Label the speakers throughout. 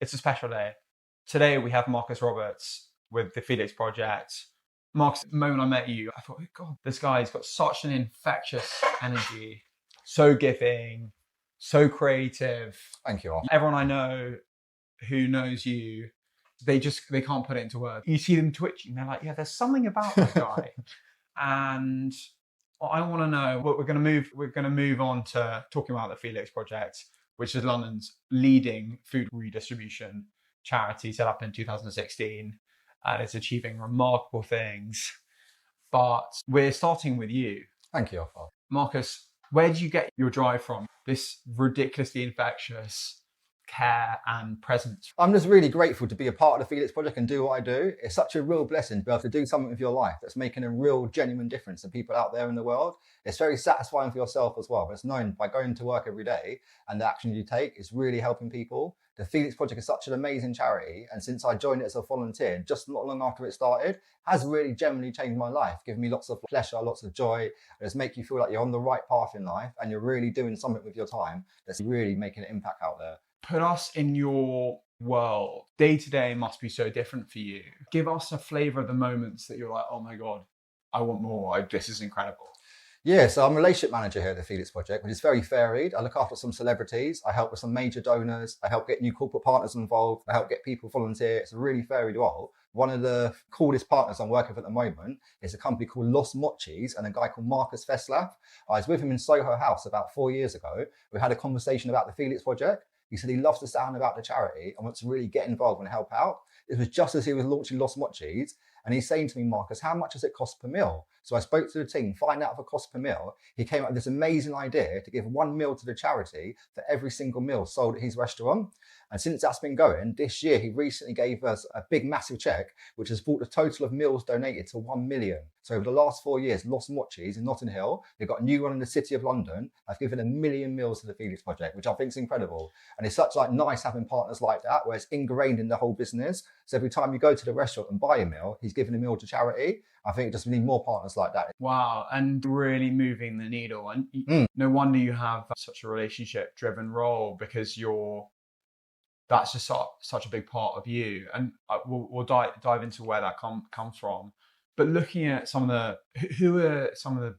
Speaker 1: It's a special day. Today we have Marcus Roberts with the Felix Project. Marcus, the moment I met you, I thought, oh God, this guy's got such an infectious energy, so giving, so creative.
Speaker 2: Thank you.
Speaker 1: Everyone I know who knows you, they can't put it into words. You see them twitching, they're like, yeah, there's something about this guy. And I want to know what we're going to move on to talking about the Felix Project, which is London's leading food redistribution charity, set up in 2016, and it's achieving remarkable things. But we're starting with you.
Speaker 2: Thank you, Arthur.
Speaker 1: Marcus, where did you get your drive from? This ridiculously infectious care and presence.
Speaker 2: I'm just really grateful to be a part of the Felix Project and do what I do. It's such a real blessing to be able to do something with your life that's making a real, genuine difference to people out there in the world. It's very satisfying for yourself as well. It's known by going to work every day and the action you take is really helping people. The Felix Project is such an amazing charity, and since I joined it as a volunteer, just not long after it started, has really genuinely changed my life, given me lots of pleasure, lots of joy, and just make you feel like you're on the right path in life and you're really doing something with your time that's really making an impact out there.
Speaker 1: Put us in your world. Day to day must be so different for you. Give us a flavor of the moments that you're like, oh my God, I want more. This is incredible.
Speaker 2: Yeah, so I'm a relationship manager here at the Felix Project, which is very varied. I look after some celebrities. I help with some major donors. I help get new corporate partners involved. I help get people volunteer. It's a really varied role. One of the coolest partners I'm working with at the moment is a company called Los Mochis and a guy called Marcus Veslav. I was with him in Soho House about 4 years ago. We had a conversation about the Felix Project. He said he loves the sound about the charity and wants to really get involved and help out. It was just as he was launching Los Mochis, and he's saying to me, Marcus, how much does it cost per meal? So I spoke to the team, find out the cost per meal. He came up with this amazing idea to give 1 meal to the charity for every single meal sold at his restaurant. And since that's been going, this year he recently gave us a big, massive check, which has brought the total of meals donated to 1 million. So over the last 4 years, Los Mochis in Notting Hill, they've got a new one in the City of London. I've given 1 million meals to the Felix Project, which I think is incredible. And it's such nice having partners like that, where it's ingrained in the whole business. So every time you go to the restaurant and buy a meal, he's giving a meal to charity. I think just we need more partners like that.
Speaker 1: Wow, and really moving the needle. And no wonder you have such a relationship-driven role, because that's just such a big part of you. And we'll dive into where that comes from. But looking at who are some of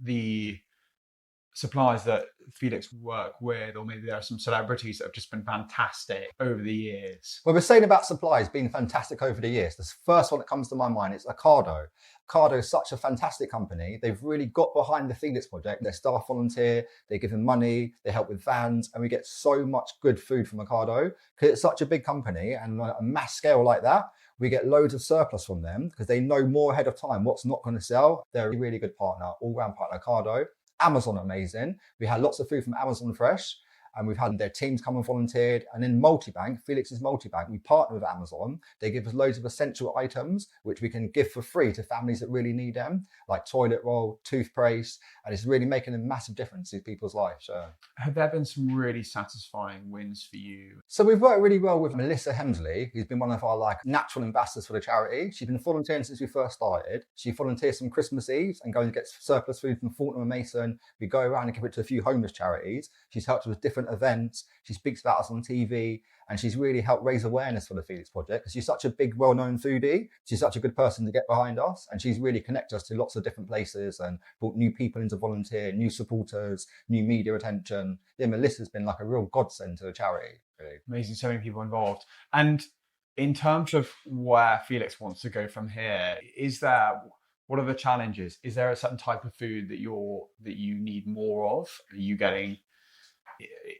Speaker 1: the suppliers that Felix work with, or maybe there are some celebrities that have just been fantastic over the years.
Speaker 2: Well, we're saying about suppliers being fantastic over the years. The first one that comes to my mind is Ocado. Ocado is such a fantastic company. They've really got behind the Felix Project. Their staff volunteer, they give them money, they help with vans, and we get so much good food from Ocado. Because it's such a big company and on a mass scale like that, we get loads of surplus from them because they know more ahead of time what's not going to sell. They're a really good partner, all-round partner, Ocado. Amazon, amazing. We had lots of food from Amazon Fresh, and we've had their teams come and volunteered. And in Multibank, Felix's Multibank, we partner with Amazon. They give us loads of essential items, which we can give for free to families that really need them, like toilet roll, toothpaste, and it's really making a massive difference in people's lives.
Speaker 1: Have there been some really satisfying wins for you?
Speaker 2: So we've worked really well with Melissa Hemsley, who's been one of our natural ambassadors for the charity. She's been volunteering since we first started. She volunteers some Christmas Eves and goes and gets surplus food from Fortnum and Mason. We go around and give it to a few homeless charities. She's helped with different events. She speaks about us on TV, and she's really helped raise awareness for the Felix Project because she's such a big, well-known foodie. She's such a good person to get behind us, and she's really connected us to lots of different places and brought new people into volunteer, new supporters, new media attention. Yeah, Melissa's been like a real godsend to the charity, really.
Speaker 1: Amazing, so many people involved. And in terms of where Felix wants to go from here, what are the challenges? Is there a certain type of food that you need more of?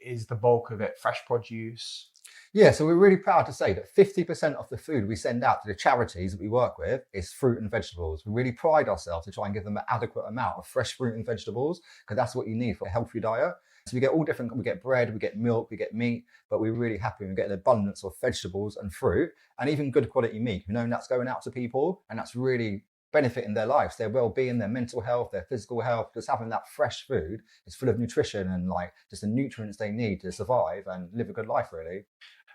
Speaker 1: Is the bulk of it fresh produce?
Speaker 2: Yeah, so we're really proud to say that 50% of the food we send out to the charities that we work with is fruit and vegetables. We really pride ourselves to try and give them an adequate amount of fresh fruit and vegetables, because that's what you need for a healthy diet. So we get all different, we get bread, we get milk, we get meat, but we're really happy when we get an abundance of vegetables and fruit, and even good quality meat. We know that's going out to people, and that's really benefiting their lives, their well-being, their mental health, their physical health. Just having that fresh food is full of nutrition and just the nutrients they need to survive and live a good life, really.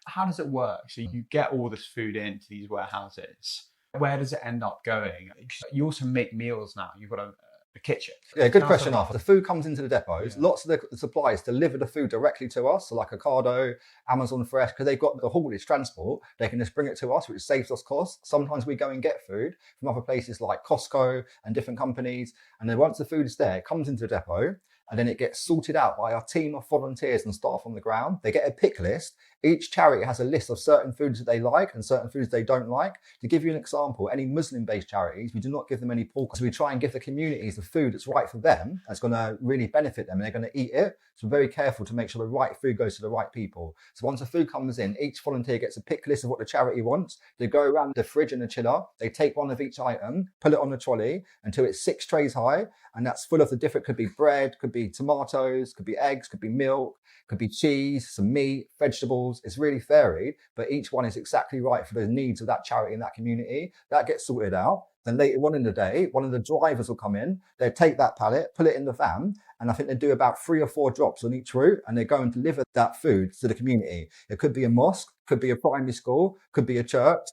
Speaker 1: How does it work? So you get all this food into these warehouses. Where does it end up going? You also make meals now. You've got the kitchen?
Speaker 2: Yeah, good
Speaker 1: Tell us
Speaker 2: question.
Speaker 1: about
Speaker 2: After the food comes into the depots,
Speaker 1: Yeah.
Speaker 2: lots of the suppliers deliver the food directly to us, so like Ocado, Amazon Fresh, because they've got the haulage transport, they can just bring it to us, which saves us costs. Sometimes we go and get food from other places like Costco and different companies, and then once the food is there, it comes into the depot, and then it gets sorted out by our team of volunteers and staff on the ground. They get a pick list. Each charity has a list of certain foods that they like and certain foods they don't like. To give you an example, any Muslim-based charities, we do not give them any pork. So we try and give the communities the food that's right for them, that's going to really benefit them, and they're going to eat it. So we're very careful to make sure the right food goes to the right people. So once the food comes in, each volunteer gets a pick list of what the charity wants. They go around the fridge and the chiller. They take one of each item, pull it on the trolley until it's 6 trays high. And that's full of the different, could be bread, could be tomatoes, could be eggs, could be milk, could be cheese, some meat, vegetables. It's really varied, but each one is exactly right for the needs of that charity in that community. That gets sorted out. Then later on in the day, one of the drivers will come in, they take that pallet, put it in the van, and I think they do about 3 or 4 drops on each route, and they go and deliver that food to the community. It could be a mosque, could be a primary school, could be a church,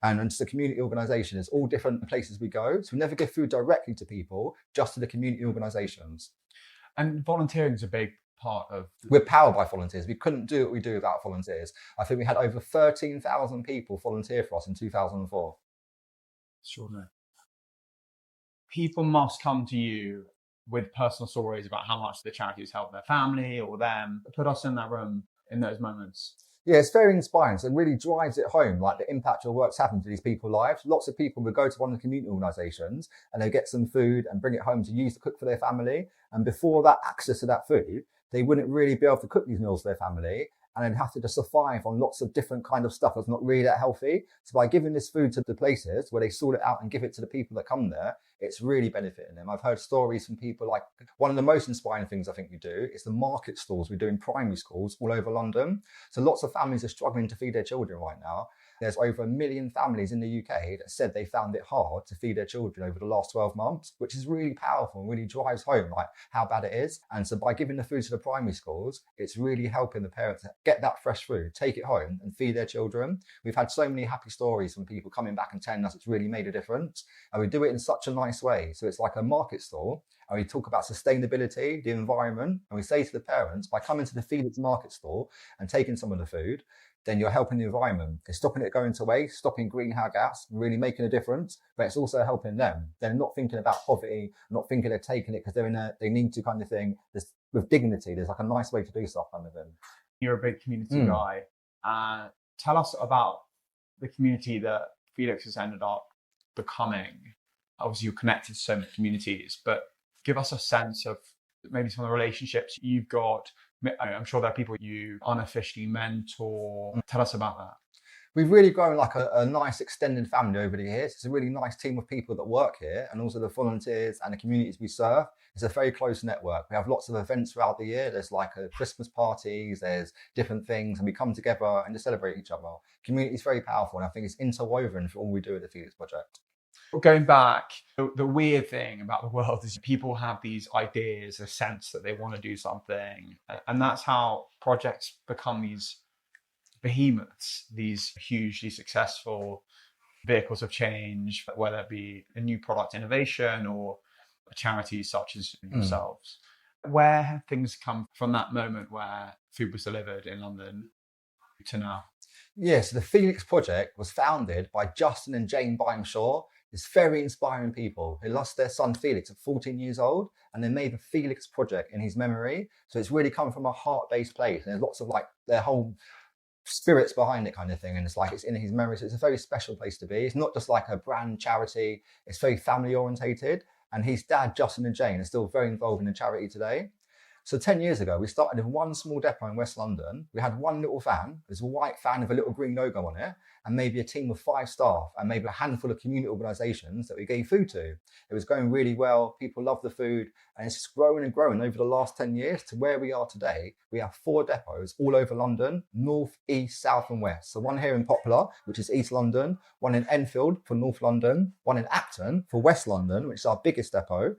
Speaker 2: and it's a community organisation. It's all different places we go. So we never give food directly to people, just to the community organisations.
Speaker 1: And volunteering is a big part of...
Speaker 2: We're powered by volunteers. We couldn't do what we do without volunteers. I think we had over 13,000 people volunteer for us in 2004.
Speaker 1: Extraordinary. People must come to you with personal stories about how much the charity has helped their family or them. Put us in that room in those moments.
Speaker 2: Yeah, it's very inspiring. So it really drives it home, like the impact your work's having to these people's lives. Lots of people would go to one of the community organisations and they get some food and bring it home to use to cook for their family. And before that access to that food, they wouldn't really be able to cook these meals for their family. And they'd have to just survive on lots of different kind of stuff that's not really that healthy. So by giving this food to the places where they sort it out and give it to the people that come there, it's really benefiting them. I've heard stories from people like, one of the most inspiring things I think we do is the market stalls we do in primary schools all over London. So lots of families are struggling to feed their children right now. There's over 1 million families in the UK that said they found it hard to feed their children over the last 12 months, which is really powerful and really drives home like how bad it is. And so by giving the food to the primary schools, it's really helping the parents get that fresh food, take it home and feed their children. We've had so many happy stories from people coming back and telling us it's really made a difference. And we do it in such a nice way. So it's like a market stall, and we talk about sustainability, the environment, and we say to the parents, by coming to the Felix market stall and taking some of the food, then you're helping the environment. It's stopping it going to waste, stopping greenhouse gas, really making a difference, but it's also helping them. They're not thinking about poverty, not thinking they're taking it because they need to kind of thing. With dignity, there's like a nice way to do stuff kind of thing.
Speaker 1: You're a big community guy. Tell us about the community that Felix has ended up becoming. Obviously, you're connected to so many communities, but give us a sense of maybe some of the relationships you've got. I'm sure there are people you unofficially mentor. Tell us about that.
Speaker 2: We've really grown like a nice extended family over the years. It's a really nice team of people that work here, and also the volunteers and the communities we serve. It's a very close network. We have lots of events throughout the year. There's like Christmas parties, there's different things, and we come together and just celebrate each other. Community is very powerful, and I think it's interwoven for all we do at the Felix Project.
Speaker 1: Going back, the weird thing about the world is people have these ideas, a sense that they want to do something. And that's how projects become these behemoths, these hugely successful vehicles of change, whether it be a new product innovation or a charity such as yourselves. Where have things come from that moment where food was delivered in London to now?
Speaker 2: Yes, the Felix Project was founded by Justin and Jane Bymeshaw. It's very inspiring people who lost their son Felix at 14 years old, and they made the Felix Project in his memory. So it's really come from a heart-based place, and there's lots of like their whole spirits behind it kind of thing, and it's like it's in his memory. So it's a very special place to be. It's not just like a brand charity, it's very family orientated, and his dad Justin and Jane are still very involved in the charity today. So 10 years ago, we started in one small depot in West London. We had one little van. It was a white van with a little green logo on it, and maybe a team of 5 staff and maybe a handful of community organisations that we gave food to. It was going really well. People loved the food, and it's just growing and growing over the last 10 years to where we are today. We have 4 depots all over London, north, east, south and west. So one here in Poplar, which is East London, one in Enfield for North London, one in Acton for West London, which is our biggest depot,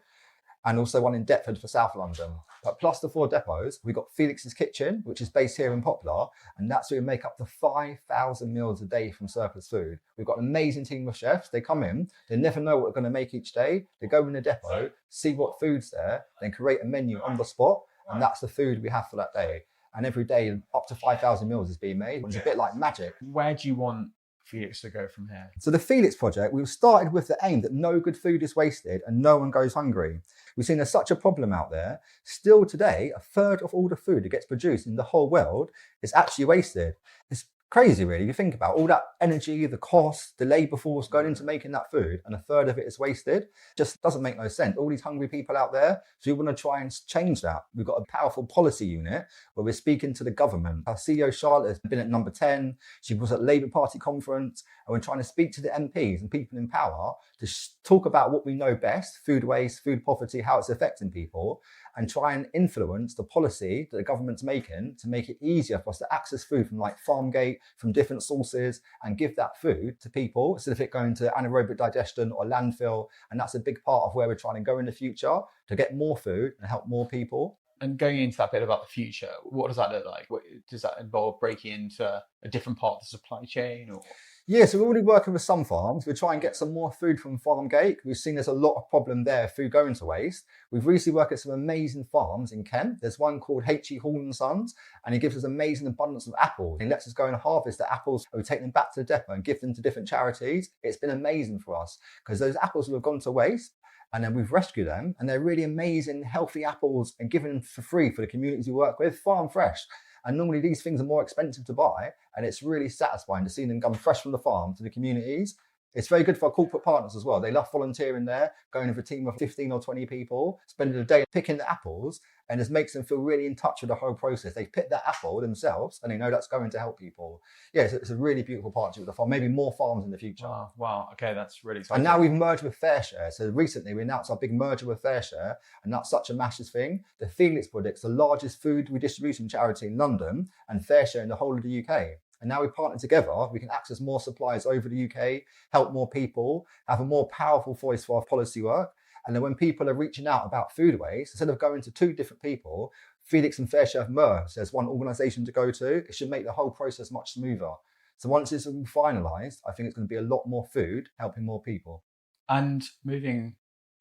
Speaker 2: and also one in Deptford for South London. But plus the 4 depots, we've got Felix's Kitchen, which is based here in Poplar, and that's where we make up to 5,000 meals a day from surplus food. We've got an amazing team of chefs. They come in, they never know what we're going to make each day. They go in the depot, see what food's there, then create a menu on the spot, and that's the food we have for that day. And every day, up to 5,000 meals is being made, which is a bit like magic.
Speaker 1: Where do you want Felix to go from here?
Speaker 2: So the Felix Project, we've started with the aim that no good food is wasted and no one goes hungry. We've seen there's such a problem out there. Still today, a third of all the food that gets produced in the whole world is actually wasted. It's crazy, really. If you think about all that energy, the cost, the labour force going into making that food, and a third of it is wasted, just doesn't make no sense. All these hungry people out there, so we want to try and change that. We've got a powerful policy unit where we're speaking to the government. Our CEO, Charlotte, has been at number 10. She was at Labour Party conference, and we're trying to speak to the MPs and people in power to talk about what we know best, food waste, food poverty, how it's affecting people, and try and influence the policy that the government's making to make it easier for us to access food from like farm gate, from different sources, and give that food to people instead of it going to anaerobic digestion or landfill. And that's a big part of where we're trying to go in the future, to get more food and help more people.
Speaker 1: And going into that bit about the future, what does that look like? Does that involve breaking into a different part of the supply chain? Or?
Speaker 2: Yeah, so we're already working with some farms. We're trying to get some more food from farm gate. We've seen there's a lot of problem there, food going to waste. We've recently worked at some amazing farms in Kent. There's one called H.E. Hall and Sons, and he gives us amazing abundance of apples. He lets us go and harvest the apples, and we take them back to the depot and give them to different charities. It's been amazing for us because those apples will have gone to waste, and then we've rescued them, and they're really amazing, healthy apples, and given them for free for the communities we work with, farm fresh. And normally these things are more expensive to buy, and it's really satisfying to see them come fresh from the farm to the communities. It's very good for our corporate partners as well. They love volunteering there, going with a team of 15 or 20 people, spending a day picking the apples, and it makes them feel really in touch with the whole process. They pick that apple themselves, and they know that's going to help people. Yeah, it's a really beautiful partnership with the farm. Maybe more farms in the future.
Speaker 1: Wow. Okay, that's really exciting.
Speaker 2: And now we've merged with FareShare. So recently we announced our big merger with FareShare, and that's such a massive thing. The Felix Project is the largest food redistribution charity in London, and FareShare in the whole of the UK. And now we partner together, we can access more supplies over the UK, help more people, have a more powerful voice for our policy work. And then when people are reaching out about food waste, instead of going to 2 different people, Felix and FareShare have merged. There's one organisation to go to. It should make the whole process much smoother. So once it's all finalised, I think it's going to be a lot more food, helping more people.
Speaker 1: And moving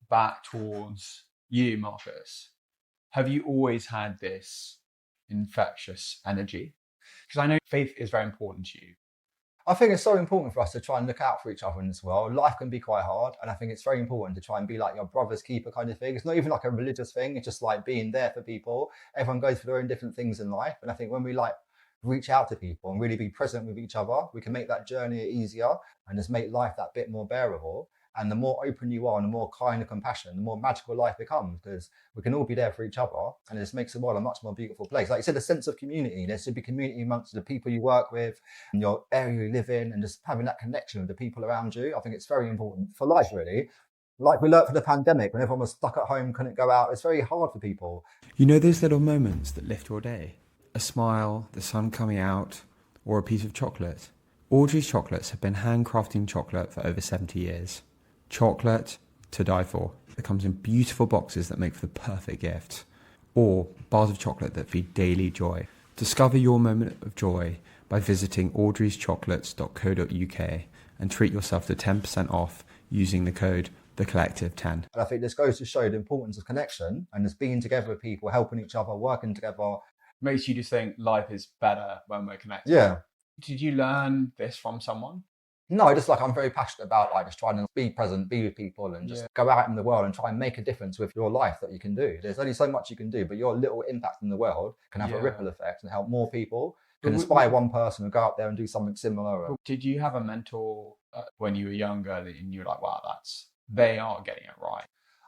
Speaker 1: back towards you, Marcus, have you always had this infectious energy? Because I know faith is very important to you.
Speaker 2: I think it's so important for us to try and look out for each other in this world. Life can be quite hard, and I think it's very important to try and be like your brother's keeper kind of thing. It's not even like a religious thing. It's just like being there for people. Everyone goes through their own different things in life. And I think when we like reach out to people and really be present with each other, we can make that journey easier and just make life that bit more bearable. And the more open you are and the more kind and compassionate, the more magical life becomes, because we can all be there for each other, and it just makes the world a much more beautiful place. Like you said, a sense of community. There should be community amongst the people you work with and your area you live in, and just having that connection with the people around you. I think it's very important for life, really. Like we learned for the pandemic, when everyone was stuck at home, couldn't go out, it's very hard for people.
Speaker 3: You know those little moments that lift your day? A smile, the sun coming out, or a piece of chocolate. Audrey's Chocolates have been handcrafting chocolate for over 70 years. Chocolate to die for. It comes in beautiful boxes that make for the perfect gift, or bars of chocolate that feed daily joy. Discover your moment of joy by visiting audreyschocolates.co.uk and treat yourself to 10% off using the code TheCollective10.
Speaker 2: And I think this goes to show the importance of connection and just being together with people, helping each other, working together.
Speaker 1: Makes you just think life is better when we're connected.
Speaker 2: Yeah.
Speaker 1: Did you learn this from someone?
Speaker 2: No, just like I'm very passionate about like just trying to be present, be with people, and just go out in the world and try and make a difference with your life that you can do. There's only so much you can do, but your little impact in the world can have a ripple effect and help more people, can inspire one person to go out there and do something similar.
Speaker 1: Did you have a mentor when you were younger and you were like, wow, they are getting it right?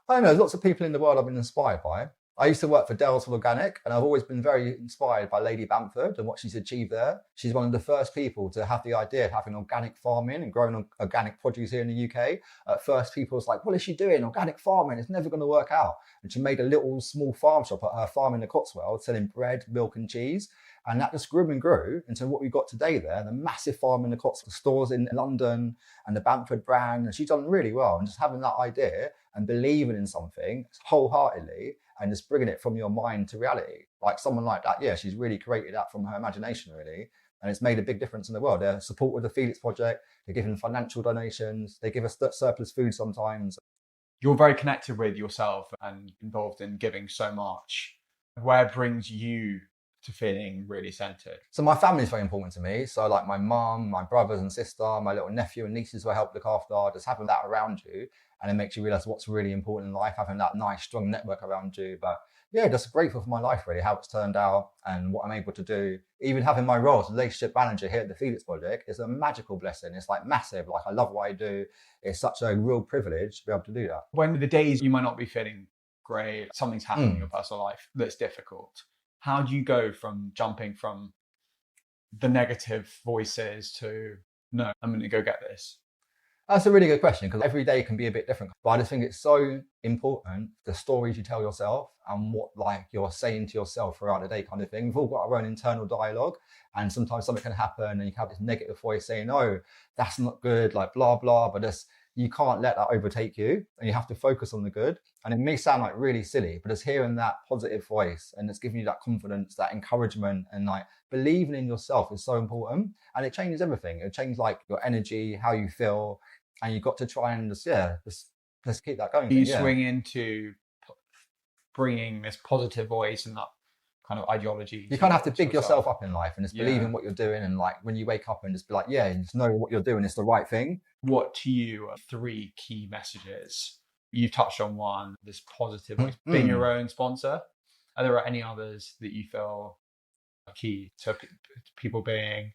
Speaker 2: I don't know, there's lots of people in the world I've been inspired by. I used to work for Dalesford Organic, and I've always been very inspired by Lady Bamford and what she's achieved there. She's one of the first people to have the idea of having organic farming and growing organic produce here in the UK. At first, people was like, what is she doing? Organic farming, it's never going to work out. And she made a little small farm shop at her farm in the Cotswolds selling bread, milk and cheese. And that just grew and grew into what we've got today there, the massive farm in the Cotswolds, the stores in London and the Bamford brand. And she's done really well. And just having that idea and believing in something wholeheartedly and just bringing it from your mind to reality. Like someone like that, yeah, she's really created that from her imagination, really. And it's made a big difference in the world. They're support with the Felix Project. They're giving financial donations. They give us surplus food sometimes.
Speaker 1: You're very connected with yourself and involved in giving so much. Where brings you to feeling really centered?
Speaker 2: So my family is very important to me. So like my mum, my brothers and sister, my little nephew and nieces who I help look after, just having that around you. And it makes you realize what's really important in life, having that nice, strong network around you. But yeah, just grateful for my life, really, how it's turned out and what I'm able to do. Even having my role as relationship manager here at the Felix Project is a magical blessing. It's like massive. Like I love what I do. It's such a real privilege to be able to do that.
Speaker 1: When the days you might not be feeling great, something's happening in your personal life that's difficult, how do you go from jumping from the negative voices to, no, I'm going to go get this?
Speaker 2: That's a really good question, because every day can be a bit different. But I just think it's so important, the stories you tell yourself and what like you're saying to yourself throughout the day kind of thing. We've all got our own internal dialogue, and sometimes something can happen and you can have this negative voice saying, oh, that's not good, like blah, blah, but you can't let that overtake you and you have to focus on the good. And it may sound like really silly, but it's hearing that positive voice and it's giving you that confidence, that encouragement, and like believing in yourself is so important. And it changes everything. It changes like your energy, how you feel. And you've got to try and just keep that going.
Speaker 1: You swing into bringing this positive voice and that kind of ideology.
Speaker 2: You kind of have to big yourself up in life and just believe in what you're doing. And like when you wake up and just be like, yeah, just know what you're doing is the right thing.
Speaker 1: What to you are 3 key messages? You touched on one, this positive voice, being your own sponsor. Are there any others that you feel are key to people being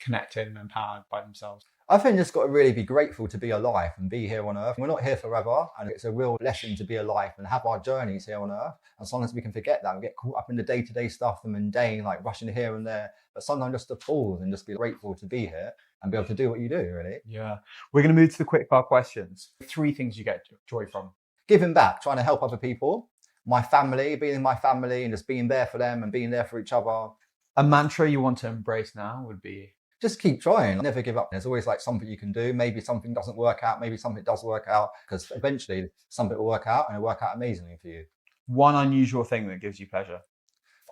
Speaker 1: connected and empowered by themselves?
Speaker 2: I think just got to really be grateful to be alive and be here on earth. We're not here forever, and it's a real blessing to be alive and have our journeys here on earth. And sometimes we can forget that and get caught up in the day-to-day stuff, the mundane, like rushing here and there. But sometimes just to pause and just be grateful to be here and be able to do what you do, really.
Speaker 1: Yeah. We're going to move to the quickfire questions. 3 things you get joy from.
Speaker 2: Giving back, trying to help other people. My family, being in my family and just being there for them and being there for each other.
Speaker 1: A mantra you want to embrace now would be?
Speaker 2: Just keep trying, never give up. There's always like something you can do. Maybe something doesn't work out, maybe something does work out, because eventually something will work out and it'll work out amazingly for you.
Speaker 1: One unusual thing that gives you pleasure?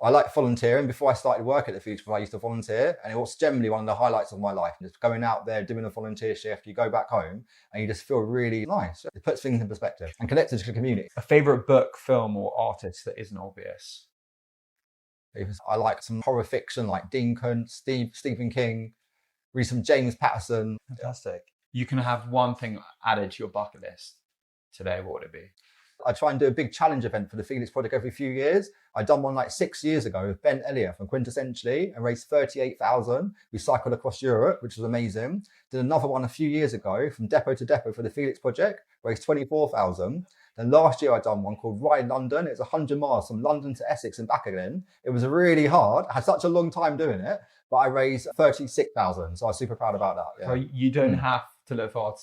Speaker 2: I like volunteering. Before I started work at the Future, I used to volunteer, and it was generally one of the highlights of my life. Just going out there, doing a volunteer shift, you go back home and you just feel really nice. It puts things in perspective and connected to the community.
Speaker 1: A favourite book, film or artist that isn't obvious?
Speaker 2: I like some horror fiction like Dean Koontz, Stephen King, read some James Patterson.
Speaker 1: Fantastic. You can have one thing added to your bucket list today. What would it be?
Speaker 2: I try and do a big challenge event for the Felix Project every few years. I'd done one like 6 years ago with Ben Elliott from Quintessentially and raised 38,000. We cycled across Europe, which was amazing. Did another one a few years ago from depot to depot for the Felix Project, raised 24,000. Then last year I'd done one called Ride London. It's 100 miles from London to Essex and back again. It was really hard. I had such a long time doing it, but I raised 36,000. So I was super proud about that. Yeah.
Speaker 1: So you don't have to look far to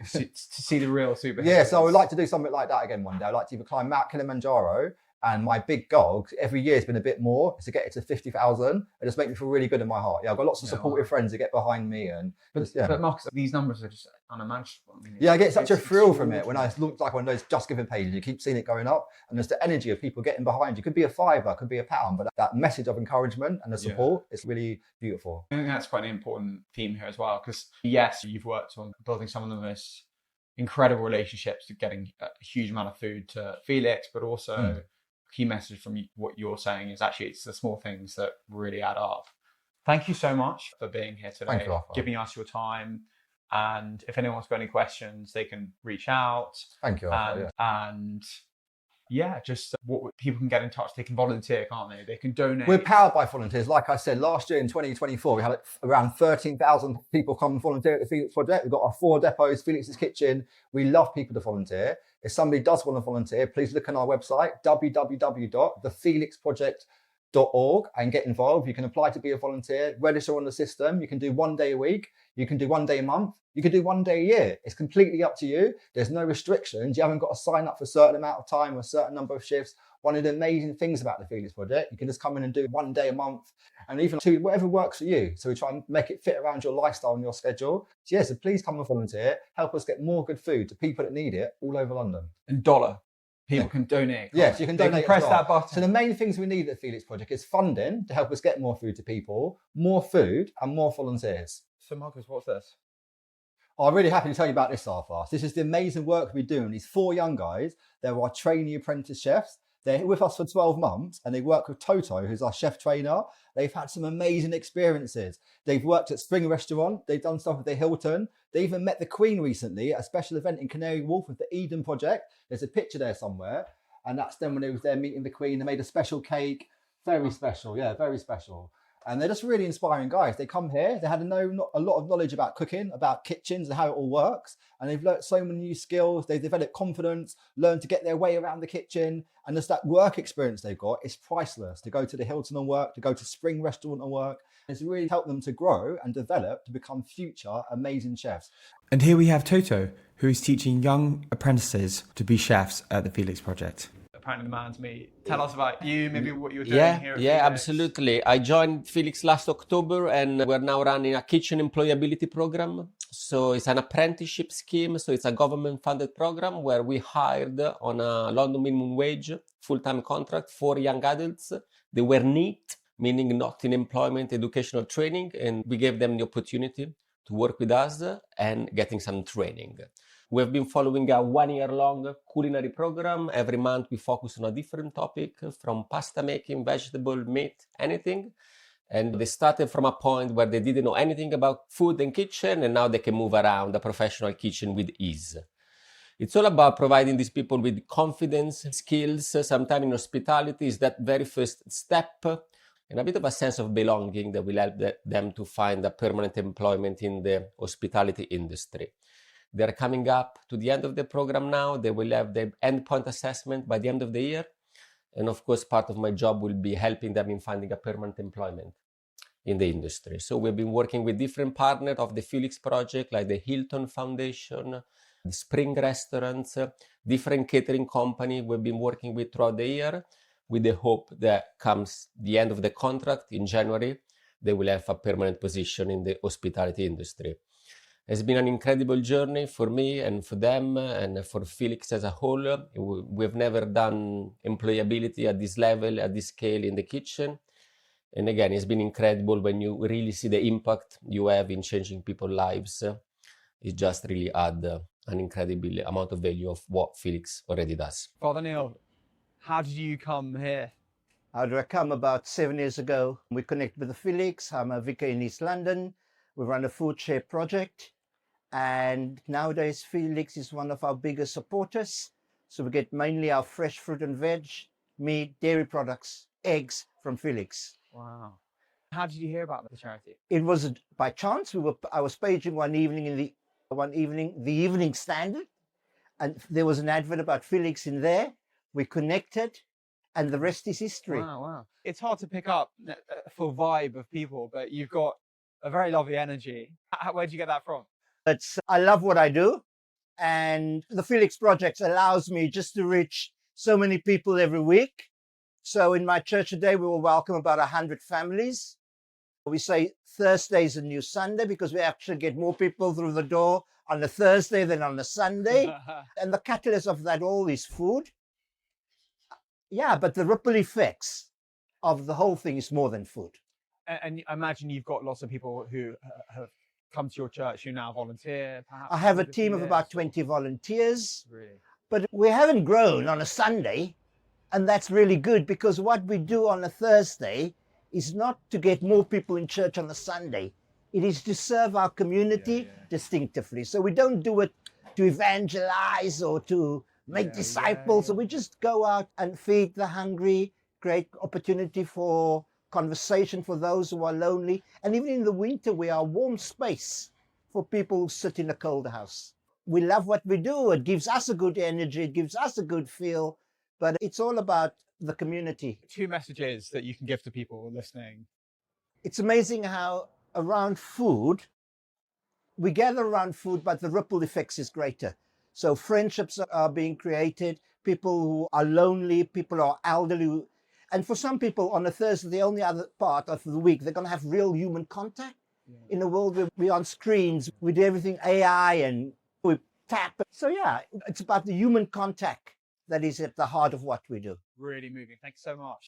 Speaker 1: see the real superheroes.
Speaker 2: Yeah, so I would like to do something like that again one day. I'd like to either climb Mount Kilimanjaro, and my big goal every year has been a bit more, is to get it to 50,000. It just makes me feel really good in my heart. Yeah, I've got lots of supportive friends that get behind me.
Speaker 1: But Marcus, these numbers are just unimaginable. I mean,
Speaker 2: I get such a thrill from it when I look like one of those Just Giving pages. You keep seeing it going up, and there's the energy of people getting behind you. Could be a £5, could be £1, but that message of encouragement and the support is really beautiful.
Speaker 1: I think that's quite an important theme here as well, because yes, you've worked on building some of the most incredible relationships to getting a huge amount of food to Felix, but also a key message from what you're saying is actually it's the small things that really add up. Thank you so much for being here today,
Speaker 2: Thank you, Arthur.
Speaker 1: Giving us your time. And if anyone's got any questions, they can reach out.
Speaker 2: Thank you, Arthur.
Speaker 1: And just what people can get in touch. They can volunteer, can't they? They can donate.
Speaker 2: We're powered by volunteers. Like I said, last year in 2024, we had around 13,000 people come and volunteer at the Felix Project. We've got our 4 depots, Felix's Kitchen. We love people to volunteer. If somebody does want to volunteer, please look on our website, www.thefelixproject.com. feelixproject.org and get involved. You can apply to be a volunteer, register on the system. You can do 1 day a week. You can do 1 day a month. You can do 1 day a year. It's completely up to you. There's no restrictions. You haven't got to sign up for a certain amount of time or a certain number of shifts. One of the amazing things about the Felix Project, you can just come in and do 1 day a month and even 2, whatever works for you. So we try and make it fit around your lifestyle and your schedule. So yeah, so please come and volunteer. Help us get more good food to people that need it all over London.
Speaker 1: And dollar. People can donate.
Speaker 2: Yes, you can donate.
Speaker 1: They can press
Speaker 2: as well.
Speaker 1: that button.
Speaker 2: So the main things we need at the Felix Project is funding to help us get more food to people, more food and more volunteers.
Speaker 1: So Marcus, what's this?
Speaker 2: I'm really happy to tell you about this, Arthur. This is the amazing work we're doing. These 4 young guys, they're our trainee apprentice chefs. They're with us for 12 months and they work with Toto, who's our chef trainer. They've had some amazing experiences. They've worked at Spring Restaurant. They've done stuff with the Hilton. They even met the Queen recently at a special event in Canary Wharf with the Eden Project. There's a picture there somewhere. And that's them when they was there meeting the Queen. They made a special cake. Very special. Yeah, very special. And they're just really inspiring guys. They come here, they had a lot of knowledge about cooking, about kitchens and how it all works. And they've learned so many new skills. They've developed confidence, learned to get their way around the kitchen. And just that work experience they've got is priceless. To go to the Hilton and work, to go to Spring Restaurant and work. It's really helped them to grow and develop to become future amazing chefs.
Speaker 3: And here we have Toto, who is teaching young apprentices to be chefs at the Felix Project.
Speaker 1: Apparently the man's me. Tell us about you, maybe what you're doing here at Felix.
Speaker 4: Absolutely. I joined Felix last October and we're now running a kitchen employability program. So it's an apprenticeship scheme. So it's a government funded program where we hired on a London minimum wage, full-time contract, 4 young adults. They were NEET, meaning not in employment, educational training. And we gave them the opportunity to work with us and getting some training. We've been following a 1-year-long culinary program. Every month we focus on a different topic, from pasta making, vegetable, meat, anything. And they started from a point where they didn't know anything about food and kitchen, and now they can move around a professional kitchen with ease. It's all about providing these people with confidence, skills. Sometimes in hospitality is that very first step, and a bit of a sense of belonging that will help them to find a permanent employment in the hospitality industry. They're coming up to the end of the program now. They will have the endpoint assessment by the end of the year. And of course, part of my job will be helping them in finding a permanent employment in the industry. So we've been working with different partners of the Felix Project, like the Hilton Foundation, the Spring Restaurants, different catering company we've been working with throughout the year, with the hope that comes the end of the contract in January, they will have a permanent position in the hospitality industry. It's been an incredible journey for me and for them and for Felix as a whole. We've never done employability at this level, at this scale in the kitchen. And again, it's been incredible when you really see the impact you have in changing people's lives. It just really adds an incredible amount of value of what Felix already does.
Speaker 1: Father Neil, how did you come here?
Speaker 5: How did I come? About 7 years ago. We connected with the Felix. I'm a vicar in East London. We run a food share project. And nowadays, Felix is one of our biggest supporters. So we get mainly our fresh fruit and veg, meat, dairy products, eggs from Felix.
Speaker 1: Wow. How did you hear about the charity?
Speaker 5: It was by chance. I was paging one evening in the Evening Standard, and there was an advert about Felix in there. We connected, and the rest is history.
Speaker 1: Wow. It's hard to pick up a full vibe of people, but you've got a very lovely energy. Where did you get that from?
Speaker 5: I love what I do, and the Felix Project allows me just to reach so many people every week. So in my church today, we will welcome about 100 families. We say Thursday is a new Sunday because we actually get more people through the door on a Thursday than on a Sunday. And the catalyst of that all is food. Yeah, but the ripple effects of the whole thing is more than food.
Speaker 1: And I imagine you've got lots of people who have come to your church who now volunteer, perhaps?
Speaker 5: I have a team of about 20 volunteers.
Speaker 1: Really?
Speaker 5: But we haven't grown on a Sunday. And that's really good because what we do on a Thursday is not to get more people in church on a Sunday. It is to serve our community distinctively. So we don't do it to evangelize or to make disciples. So we just go out and feed the hungry, create opportunity for conversation for those who are lonely. And even in the winter, we are a warm space for people who sit in a cold house. We love what we do. It gives us a good energy. It gives us a good feel. But it's all about the community.
Speaker 1: 2 messages that you can give to people listening.
Speaker 5: It's amazing how around food, we gather around food, but the ripple effects is greater. So friendships are being created, people who are lonely, people who are elderly. And for some people on a Thursday, the only other part of the week, they're going to have real human contact. In a world where we're on screens, we do everything AI and we tap. So yeah, it's about the human contact that is at the heart of what we do.
Speaker 1: Really moving. Thanks so much.